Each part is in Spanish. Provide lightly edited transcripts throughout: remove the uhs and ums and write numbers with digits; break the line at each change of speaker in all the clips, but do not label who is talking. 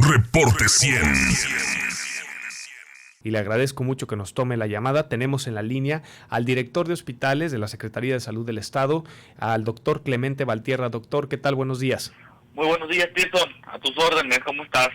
Reporte 100.
Y le agradezco mucho que nos tome la llamada. Tenemos en la línea al director de hospitales de la Secretaría de Salud del Estado, al doctor Clemente Valtierra. Doctor, ¿qué tal? Buenos días.
Muy buenos días, Tilson. A tus órdenes, ¿cómo estás?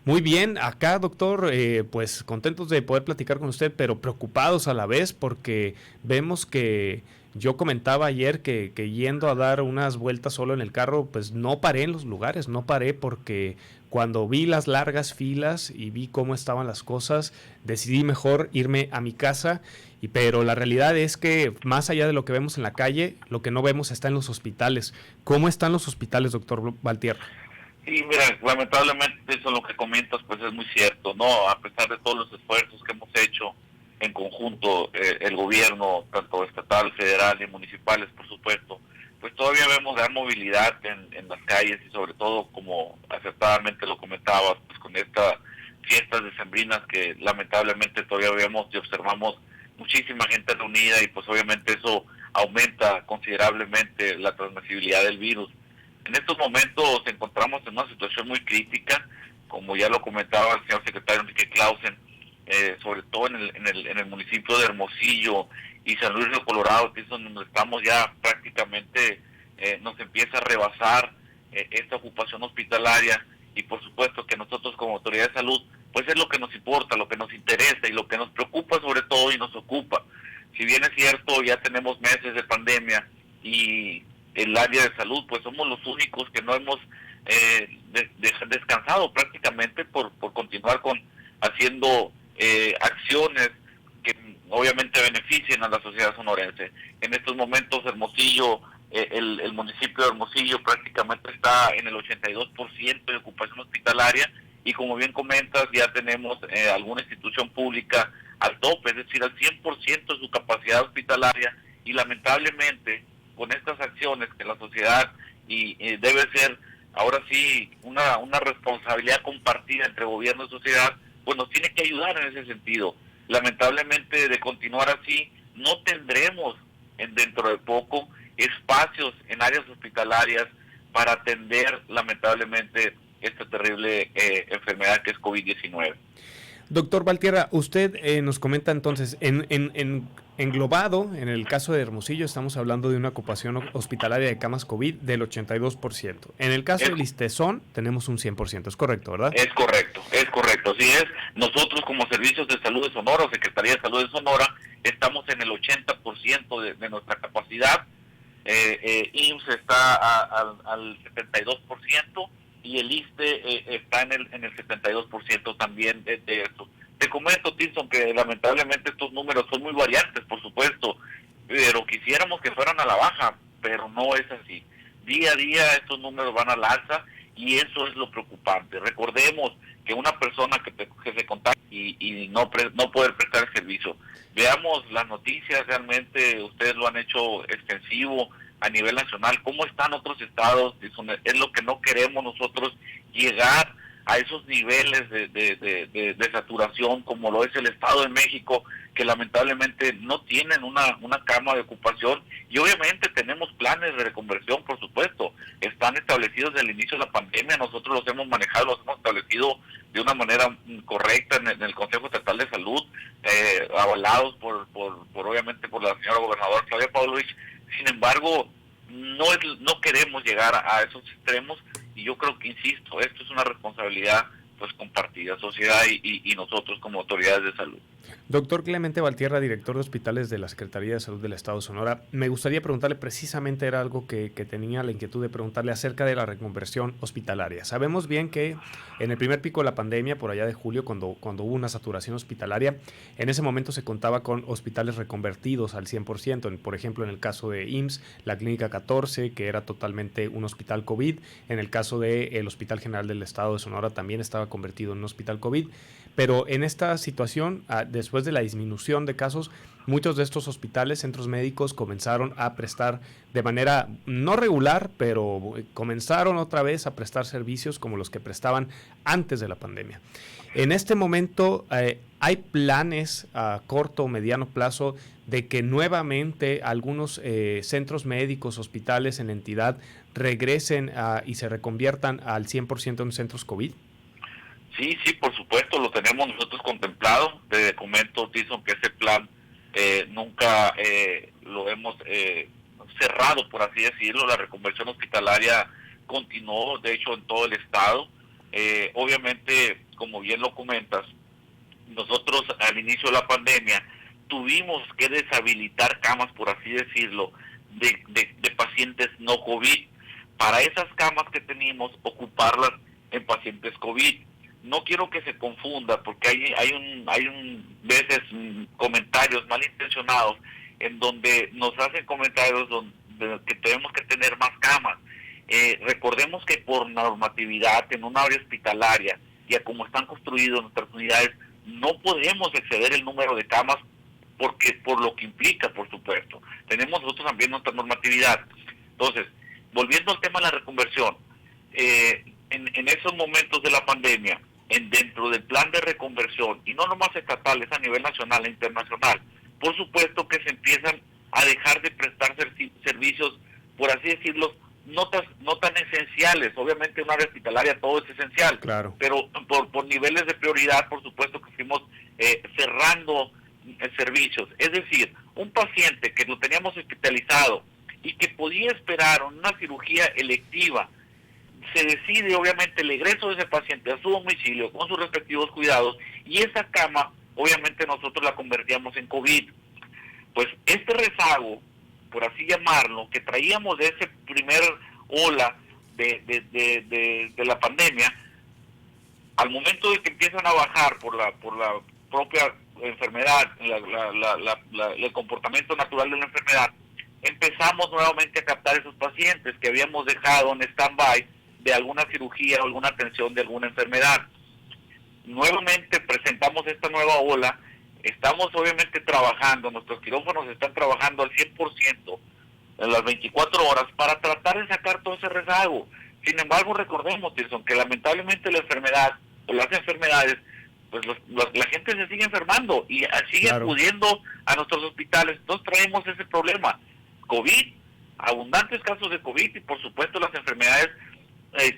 Muy bien, acá, doctor, pues contentos de poder platicar con usted, pero preocupados a la vez porque vemos que yo comentaba ayer que yendo a dar unas vueltas solo en el carro, pues no paré en los lugares, no paré porque cuando vi las largas filas y vi cómo estaban las cosas, decidí mejor irme a mi casa, pero la realidad es que más allá de lo que vemos en la calle, lo que no vemos está en los hospitales. ¿Cómo están los hospitales, doctor Valtierra?
Sí, mira, lamentablemente eso lo que comentas pues es muy cierto, ¿no? A pesar de todos los esfuerzos que hemos hecho en conjunto, el gobierno, tanto estatal, federal y municipales, por supuesto, pues todavía vemos gran movilidad en las calles y sobre todo, como acertadamente lo comentabas, pues con estas fiestas decembrinas que lamentablemente todavía vemos y observamos muchísima gente reunida y pues obviamente eso aumenta considerablemente la transmisibilidad del virus. En estos momentos nos encontramos en una situación muy crítica, como ya lo comentaba el señor secretario Enrique Clausen, sobre todo en el municipio de Hermosillo y San Luis Río Colorado, que es donde estamos ya prácticamente, nos empieza a rebasar esta ocupación hospitalaria, y por supuesto que nosotros como autoridad de salud, pues es lo que nos importa, lo que nos interesa y lo que nos preocupa sobre todo y nos ocupa. Si bien es cierto, ya tenemos meses de pandemia y el área de salud, pues somos los únicos que no hemos descansado prácticamente por continuar con haciendo acciones que obviamente beneficien a la sociedad sonorense. En estos momentos Hermosillo, el municipio de Hermosillo prácticamente está en el 82% de ocupación hospitalaria y como bien comentas ya tenemos alguna institución pública al tope, es decir, al 100% de su capacidad hospitalaria, y lamentablemente con estas acciones que la sociedad y debe ser ahora sí una responsabilidad compartida entre gobierno y sociedad, pues nos tiene que ayudar en ese sentido. Lamentablemente de continuar así no tendremos dentro de poco espacios en áreas hospitalarias para atender lamentablemente esta terrible enfermedad que es COVID-19.
Doctor Valtierra, usted nos comenta entonces, englobado, en el caso de Hermosillo, estamos hablando de una ocupación hospitalaria de camas COVID del 82%. En el caso de Listezón, tenemos un 100%, ¿es correcto, verdad?
Es correcto, así es. Nosotros como Servicios de Salud de Sonora, o Secretaría de Salud de Sonora, estamos en el 80% de nuestra capacidad. IMSS está al 72%, y el ISSSTE está en el 72% también de eso. Te comento, Tilson, que lamentablemente estos números son muy variantes, por supuesto, pero quisiéramos que fueran a la baja, pero no es así. Día a día estos números van al alza y eso es lo preocupante. Recordemos que una persona que se contagia y no poder prestar el servicio. Veamos las noticias, realmente ustedes lo han hecho extensivo a nivel nacional, cómo están otros estados, es lo que no queremos nosotros, llegar a esos niveles de saturación como lo es el Estado de México, que lamentablemente no tienen una cama de ocupación, y obviamente tenemos planes de reconversión, por supuesto, están establecidos desde el inicio de la pandemia, nosotros los hemos manejado, los hemos establecido de una manera correcta en el Consejo Estatal de Salud, avalados por obviamente por la señora gobernadora Claudia Pavlovich. Sin embargo, no queremos llegar a esos extremos, y yo creo que, insisto, esto es una responsabilidad pues compartida, sociedad y nosotros como autoridades de salud.
Doctor Clemente Valtierra, director de hospitales de la Secretaría de Salud del Estado de Sonora, me gustaría preguntarle, precisamente era algo que tenía la inquietud de preguntarle acerca de la reconversión hospitalaria. Sabemos bien que en el primer pico de la pandemia, por allá de julio, cuando hubo una saturación hospitalaria, en ese momento se contaba con hospitales reconvertidos al 100%, por ejemplo, en el caso de IMSS, la Clínica 14, que era totalmente un hospital COVID, en el caso del Hospital General del Estado de Sonora también estaba convertido en un hospital COVID, pero en esta situación, después de la disminución de casos, muchos de estos hospitales, centros médicos comenzaron a prestar de manera no regular, pero comenzaron otra vez a prestar servicios como los que prestaban antes de la pandemia. En este momento hay planes a corto o mediano plazo de que nuevamente algunos centros médicos, hospitales en la entidad regresen y se reconviertan al 100% en centros COVID.
Sí, sí, por supuesto, lo tenemos nosotros contemplado. Te comento, Tison, que ese plan nunca lo hemos cerrado, por así decirlo. La reconversión hospitalaria continuó, de hecho, en todo el estado. Obviamente, como bien lo comentas, nosotros al inicio de la pandemia tuvimos que deshabilitar camas, por así decirlo, de pacientes no COVID. Para esas camas que teníamos, ocuparlas en pacientes COVID. No quiero que se confunda, porque hay veces comentarios malintencionados en donde nos hacen comentarios donde que tenemos que tener más camas. Recordemos que por normatividad en una área hospitalaria y a como están construidas nuestras unidades, no podemos exceder el número de camas porque por lo que implica, por supuesto. Tenemos nosotros también nuestra normatividad. Entonces, volviendo al tema de la reconversión, en esos momentos de la pandemia, dentro del plan de reconversión, y no nomás estatales, a nivel nacional e internacional, por supuesto que se empiezan a dejar de prestar servicios, por así decirlo, no tan esenciales. Obviamente en una área hospitalaria todo es esencial,
Claro.
pero por niveles de prioridad, por supuesto que fuimos cerrando servicios. Es decir, un paciente que lo teníamos hospitalizado y que podía esperar una cirugía electiva, se decide obviamente el egreso de ese paciente a su domicilio con sus respectivos cuidados, y esa cama obviamente nosotros la convertíamos en COVID. Pues este rezago, por así llamarlo, que traíamos de ese primer ola de la pandemia, al momento de que empiezan a bajar por la propia enfermedad, el comportamiento natural de la enfermedad, empezamos nuevamente a captar esos pacientes que habíamos dejado en stand-by de alguna cirugía o alguna atención de alguna enfermedad. Nuevamente presentamos esta nueva ola. Estamos obviamente trabajando, nuestros quirófanos están trabajando al 100% en las 24 horas para tratar de sacar todo ese rezago. Sin embargo, recordemos, Tirson, que lamentablemente la enfermedad o las enfermedades, pues la gente se sigue enfermando y sigue acudiendo a nuestros hospitales. Entonces traemos ese problema. COVID, abundantes casos de COVID, y por supuesto las enfermedades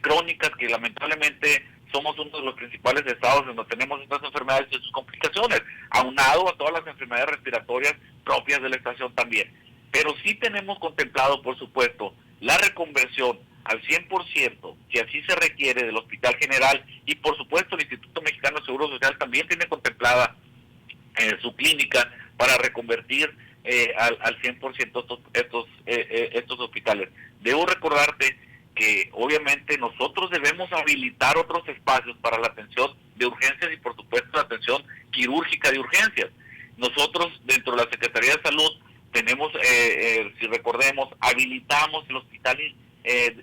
crónicas, que lamentablemente somos uno de los principales estados donde tenemos estas enfermedades y sus complicaciones, aunado a todas las enfermedades respiratorias propias de la estación también. Pero sí tenemos contemplado, por supuesto, la reconversión al 100%, que así se requiere, del Hospital General, y por supuesto el Instituto Mexicano de Seguro Social también tiene contemplada su clínica para reconvertir al 100% estos hospitales. Debo recordarte que obviamente nosotros debemos habilitar otros espacios para la atención de urgencias y por supuesto la atención quirúrgica de urgencias. Nosotros dentro de la Secretaría de Salud tenemos, si recordemos, habilitamos el Hospital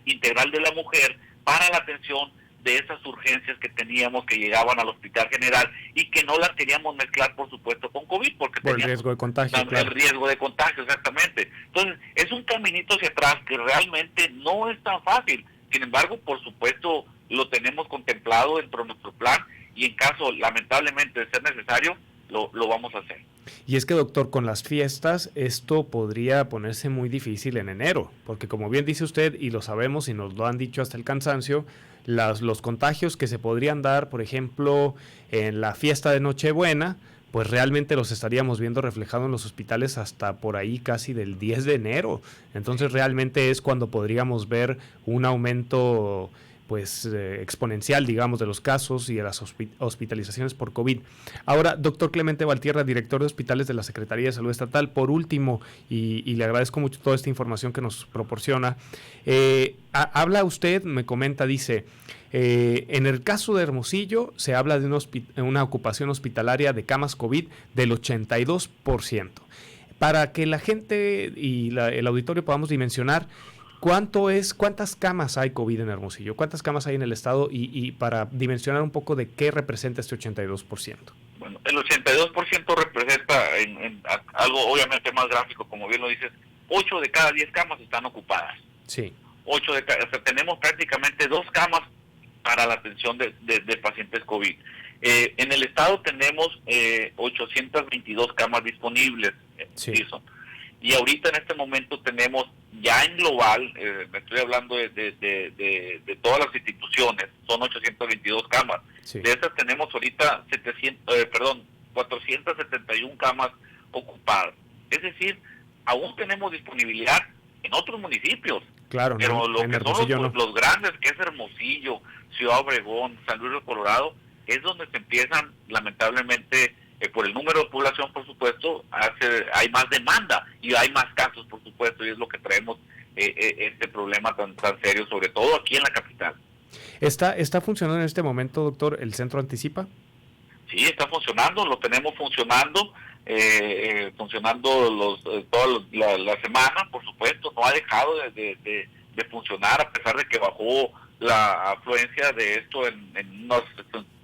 Integral de la Mujer para la atención de esas urgencias que teníamos, que llegaban al Hospital General y que no las queríamos mezclar, por supuesto, con COVID, porque
por el riesgo de contagio.
El riesgo de contagio, exactamente. Entonces, es un caminito hacia atrás que realmente no es tan fácil. Sin embargo, por supuesto, lo tenemos contemplado dentro de nuestro plan, y en caso, lamentablemente, de ser necesario, lo vamos a hacer.
Y es que, doctor, con las fiestas esto podría ponerse muy difícil en enero, porque como bien dice usted, y lo sabemos y nos lo han dicho hasta el cansancio, los contagios que se podrían dar, por ejemplo, en la fiesta de Nochebuena, pues realmente los estaríamos viendo reflejados en los hospitales hasta por ahí casi del 10 de enero. Entonces realmente es cuando podríamos ver un aumento pues exponencial, digamos, de los casos y de las hospitalizaciones por COVID. Ahora, doctor Clemente Valtierra, director de hospitales de la Secretaría de Salud Estatal, por último, y le agradezco mucho toda esta información que nos proporciona, habla usted, me comenta, dice, en el caso de Hermosillo se habla de una ocupación hospitalaria de camas COVID del 82%. Para que la gente y el auditorio podamos dimensionar, ¿cuántas camas hay COVID en Hermosillo? ¿Cuántas camas hay en el estado? Y para dimensionar un poco de qué representa este 82%.
Bueno, el 82% representa en algo obviamente más gráfico, como bien lo dices, 8 de cada 10 camas están ocupadas.
Sí.
8 de cada, o sea, tenemos prácticamente 2 camas para la atención de pacientes COVID. En el estado tenemos 822 camas disponibles.
Sí.
y ahorita en este momento tenemos ya en global, me estoy hablando de todas las instituciones, son 822 camas. Sí. De esas tenemos ahorita 471 camas ocupadas. Es decir, aún tenemos disponibilidad en otros municipios.
Claro,
pero
no,
lo que son los grandes, que es Hermosillo, Ciudad Obregón, San Luis del Colorado, es donde se empiezan, lamentablemente, por el número de población, por supuesto, hay más demanda y hay más casos, por supuesto, y es lo que traemos este problema tan serio, sobre todo aquí en la capital.
¿Está funcionando en este momento, doctor, el Centro Anticipa?
Sí, está funcionando, lo tenemos funcionando, toda la semana, por supuesto, no ha dejado de funcionar, a pesar de que bajó la afluencia de esto en unas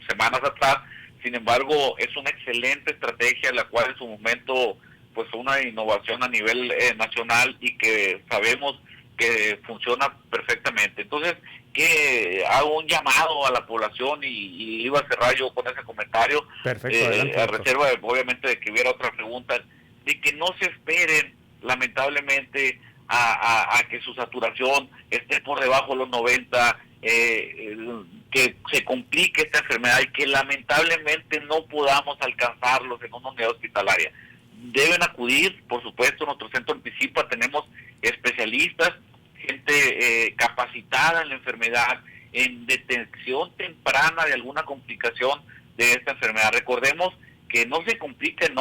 semanas atrás. Sin embargo, es una excelente estrategia, la cual en su momento pues fue una innovación a nivel nacional y que sabemos que funciona perfectamente. Entonces, que hago un llamado a la población y iba a cerrar yo con ese comentario.
Perfecto, adelante,
a reserva obviamente de que hubiera otra pregunta, de que no se esperen lamentablemente a que su saturación esté por debajo de los 90, que se complique esta enfermedad y que lamentablemente no podamos alcanzarlos en una unidad hospitalaria. Deben acudir, por supuesto, a nuestro Centro Anticipa, tenemos especialistas, gente capacitada en la enfermedad, en detección temprana de alguna complicación de esta enfermedad. Recordemos que no se complica en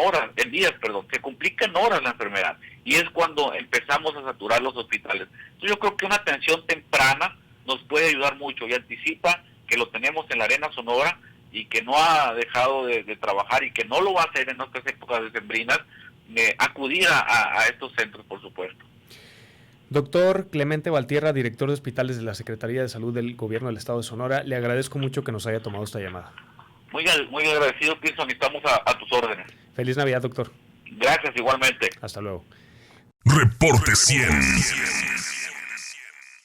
días, se complica en horas la enfermedad, y es cuando empezamos a saturar los hospitales. Entonces yo creo que una atención temprana nos puede ayudar mucho, y Anticipa, que lo tenemos en la Arena Sonora y que no ha dejado de trabajar y que no lo va a hacer en estas épocas decembrinas, acudir a estos centros, por supuesto.
Doctor Clemente Valtierra, director de hospitales de la Secretaría de Salud del Gobierno del Estado de Sonora, le agradezco mucho que nos haya tomado esta llamada.
Muy agradecido, Pilson, y estamos a tus órdenes.
Feliz Navidad, doctor.
Gracias, igualmente.
Hasta luego.
Reporte 100.